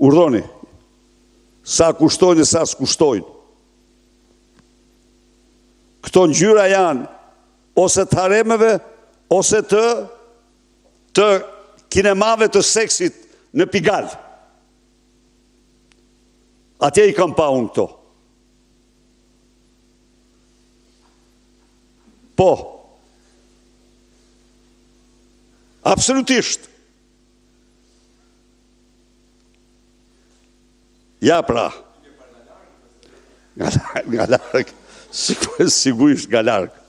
Urdhoni. Sa kushtojnë e sa s'kushtojnë. Këto ngjyra janë ose të haremeve, ose të kinemave të seksit në Pigalle. Atje i kam pa unë këto. Po. Absolutisht. Ja pra. Nga larg. Sigurisht nga larg.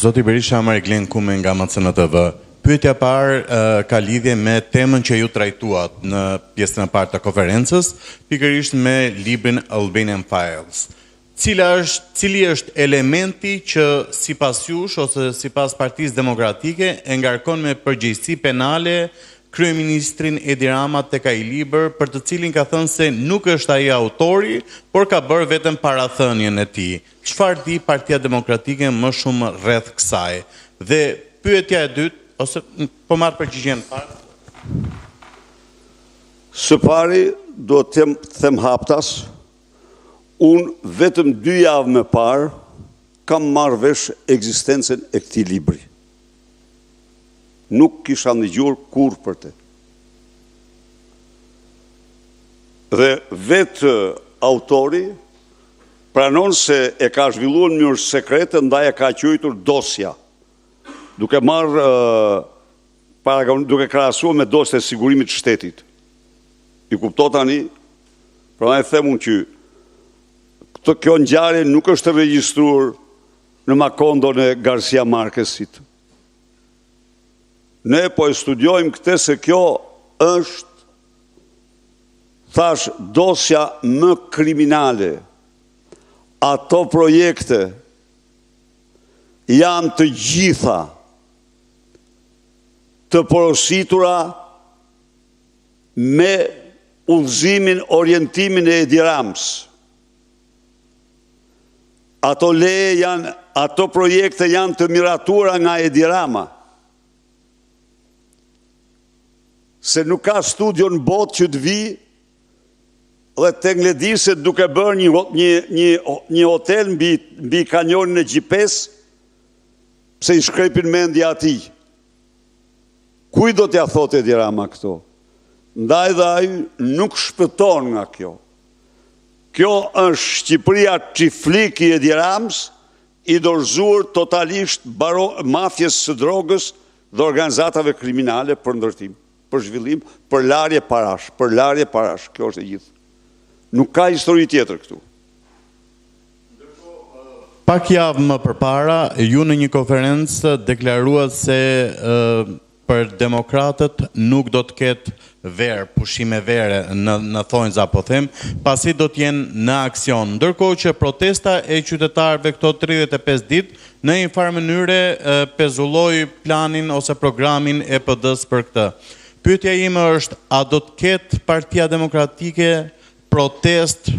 Zoti Berisha, Mariglen Kume nga MCN-TV. Pyetja parë ka lidhje me temën që ju trajtuat në pjesën e parë të konferencës, pikërisht me librin Albanian Files. Cili është elementi që sipas jush ose sipas Partisë Demokratike e ngarkon me përgjegjësi penale kryeministrin Edi Rama tek ai libër, për të cilin ka thënë se nuk është ai autori, por ka bërë vetëm parathënien e tij. Çfarë di Partia Demokratike më shumë rreth kësaj? Dhe pyetja e dytë, ose po marr përgjigjen parë. Së pari do të them haptas, unë vetëm 2 javë më parë kam marrë vesh ekzistencën e këtij libri. Nuk kisha ndëgjuar kur për të. Dhe vetë autori pranon se e ka zhvilluar në mënyrë sekrete, ndaj e ka quajtur dosja, duke duke krahasuar me dosjen e sigurimit të shtetit. I kupto tani? Prandaj them unë që kjo ngjarje nuk është regjistruar në Makondon e Garcia Marquesit. Ne po e studiojmë këtë se kjo është, thash, dosja më kriminale. Ato projekte janë të gjitha të porositura me udhëzimin, orientimin e Edi Ramës. Ato projekte janë të miratuara nga Edi Rama. Se nuk ka studio në botë që të vi dhe të nglediset duke bërë një hotel mbi kanjonin e Gjipes, pse i shkrepin mendja ati. Kuj do t'ja thotë Edi Rama këto? Ndaj dhe ai nuk shpëton nga kjo. Kjo është Shqipëria çiflik i Edi Ramës, i dorëzuar totalisht mafjes së drogës dhe organizatave kriminale për ndërtim, për zhvillim, për larje parash, kjo është e gjithë. Nuk ka histori tjetër këtu. Pak javë më përpara, ju në një konferencë deklaruat se për demokratët nuk do të ketë verë, pushime vere në thonjza, po them, pasi do të jenë në aksion. Ndërkohë që protesta e qytetarëve këto 35 ditë në një farë mënyre pezulloi planin ose programin e PD-s për këtë. Pyetja ime është, a do të ketë Partia Demokratike protest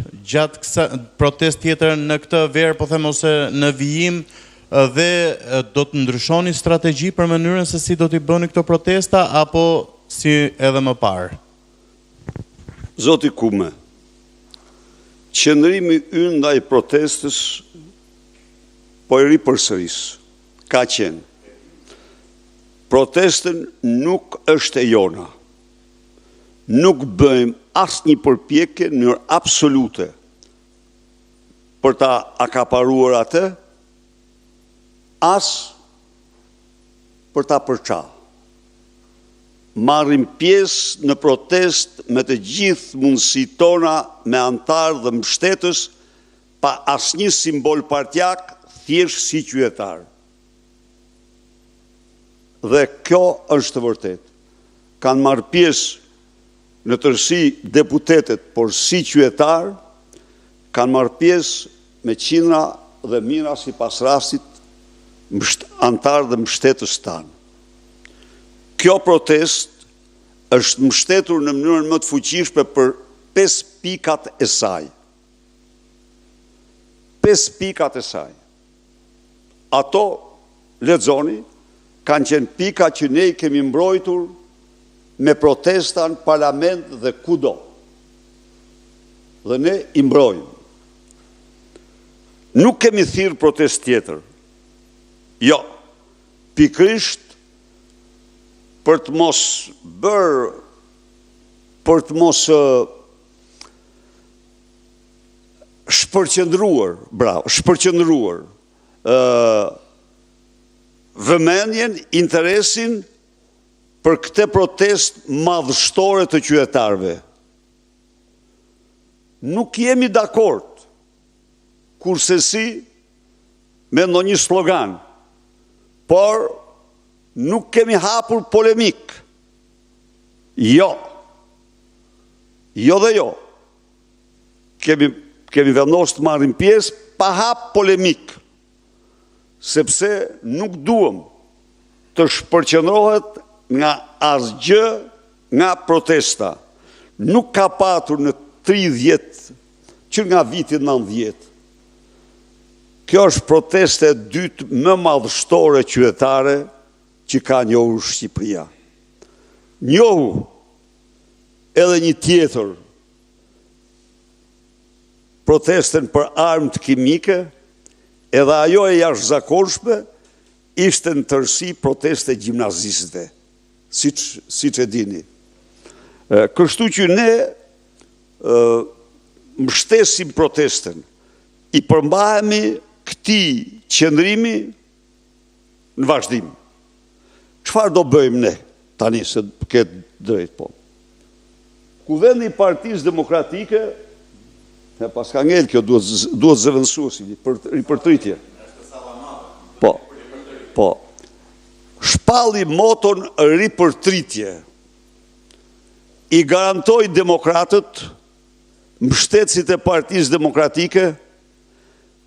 tjetër në këtë verë, po them, ose në vijim, dhe do të ndryshoni strategji për mënyrën se si do t'i bëni këto protesta, apo si edhe më parë? Zoti Kume, qëndrimi ynë ndaj protestës po i ripërsëris, ka qenë. Protestën nuk është e jona. Nuk bëjmë asë një përpjekje në mënyrë absolute për ta akaparuar atë, asë për ta përça. Marrim pjesë në protest me të gjithë mundësitë tona, me antarë dhe mbështetës, pa asnjë simbol partjak, thjesht si qytetar. Dhe kjo është të vërtet. Kanë marrë pjesë në tërësi deputetet, por si qytetar, kanë marrë pjesë me qindra dhe mijëra si pas rastit antarë dhe mbështetës tanë. Kjo protest është mbështetur në mënyrën më të fuqishme për 5 pikat e saj. 5 pikat e saj. Ato, lexoni, kanë qenë pika që ne kemi mbrojtur me protesta në parlament dhe kudo. Dhe ne i mbrojmë. Nuk kemi thirrë protest tjetër. Jo, pikërisht për të mos bërë, për të mos shpërqendruar vëmendjen, interesin për këtë protest madhështore të qytetarëve. Nuk jemi dakord, kurse si me ndonjë slogan, por nuk kemi hapur polemik. Jo. Jo dhe jo. Kemi vendosur të marrim pjesë pa hap polemik, sepse nuk duam të shpërqendrohet nga asgjë nga protesta. Nuk ka patur në 30 që nga viti 90. Kjo është proteste e dytë më madhështore qytetare që ka njohur Shqipëria. Njohu edhe një tjetër protesten për armë kimike, edhe ajo e jashtëzakonshme ishte në tërësi proteste gjimnazistëve, siç e dini. Kështu që ne mbështesim protesten, i përmbahemi këtij qëndrimi në vazhdim. Çfarë do bëjmë ne tani, se këtë drejt po? Kuvendi i Partisë Demokratike, pas ka ngel kjo, duhet zëvendësuesi për ripërtritje. Po. Shpalli moton ripërtritje. I garantoi demokratët, mbështetësit e Partisë Demokratike,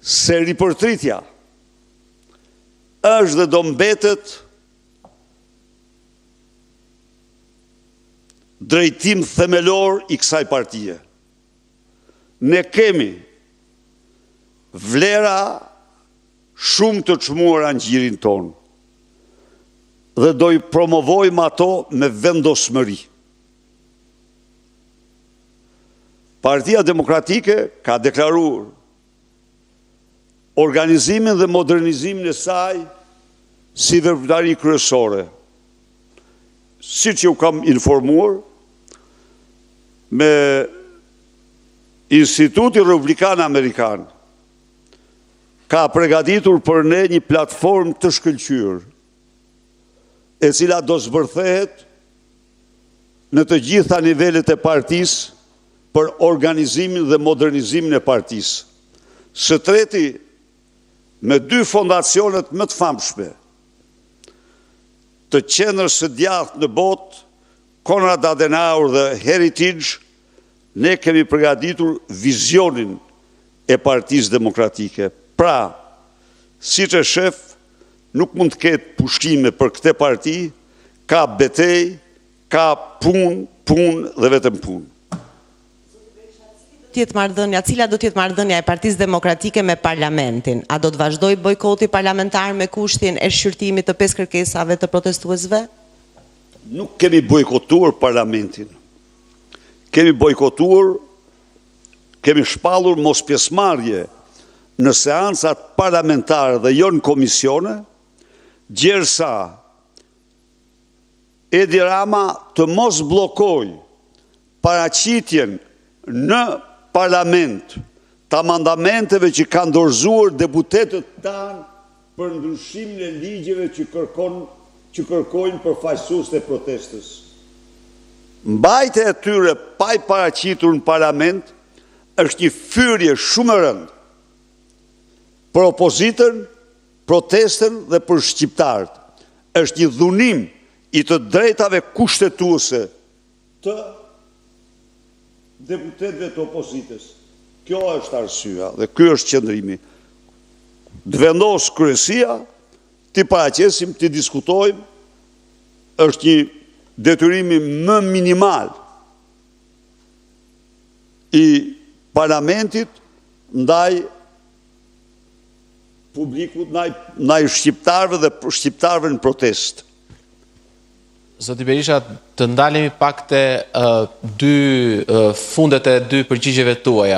se ripërtritja është dhe do mbetet drejtim themelor i kësaj partie. Ne kemi vlera shumë të çmuara në gjirin tonë dhe do i promovojmë ato me vendosmëri. Partia Demokratike ka deklaruar organizimin dhe modernizimin e saj si veprimtari kryesore. Siç ju kam informuar, me Instituti Republikan Amerikan ka përgatitur për ne një platformë të shkëlqyer, e cila do zbërthehet në të gjitha nivelet e partisë për organizimin dhe modernizimin e partisë. Së treti, me 2 fondacionet më të famshme të qendrës së djathtë në botë, Konrad Adenauer dhe Heritage, ne kemi përgatitur vizionin e Partisë Demokratike. Pra, siç e shef, nuk mund të ketë pushime për këtë parti, ka betejë, ka punë dhe vetëm punë. Cila do të jetë marrëdhënia e Partisë Demokratike me parlamentin? A do të vazhdojë bojkoti parlamentar me kushtin e shqyrtimit të 5 kërkesave të protestuesve? Nuk kemi bojkotuar parlamentin. Kemi shpallur mos pjesëmarrje në seancat parlamentare dhe jo në komisione, gjersa Edi Rama të mos bllokoj paraqitjen në parlament të amandamenteve që kanë dorëzuar deputetët tanë për ndryshimin e ligjeve që kërkojnë përfaqësuesit e protestës. Mbajtja e tyre pa i paraqitur në parlament është një fyrje shumë e rëndë për opozitën, protestën dhe për shqiptarët. Është një dhunim i të drejtave kushtetuese të deputetëve të opozitës. Kjo është arsyeja dhe ky është qëndrimi. Të vendos kryesia, ti paraqesim, ti diskutojmë, është një detyrimi më minimal i parlamentit ndaj publikut, ndaj shqiptarëve dhe shqiptarëve në protestë. Zoti Berisha, të ndalemi pak te dy fundet e dy përgjigjeve tuaja.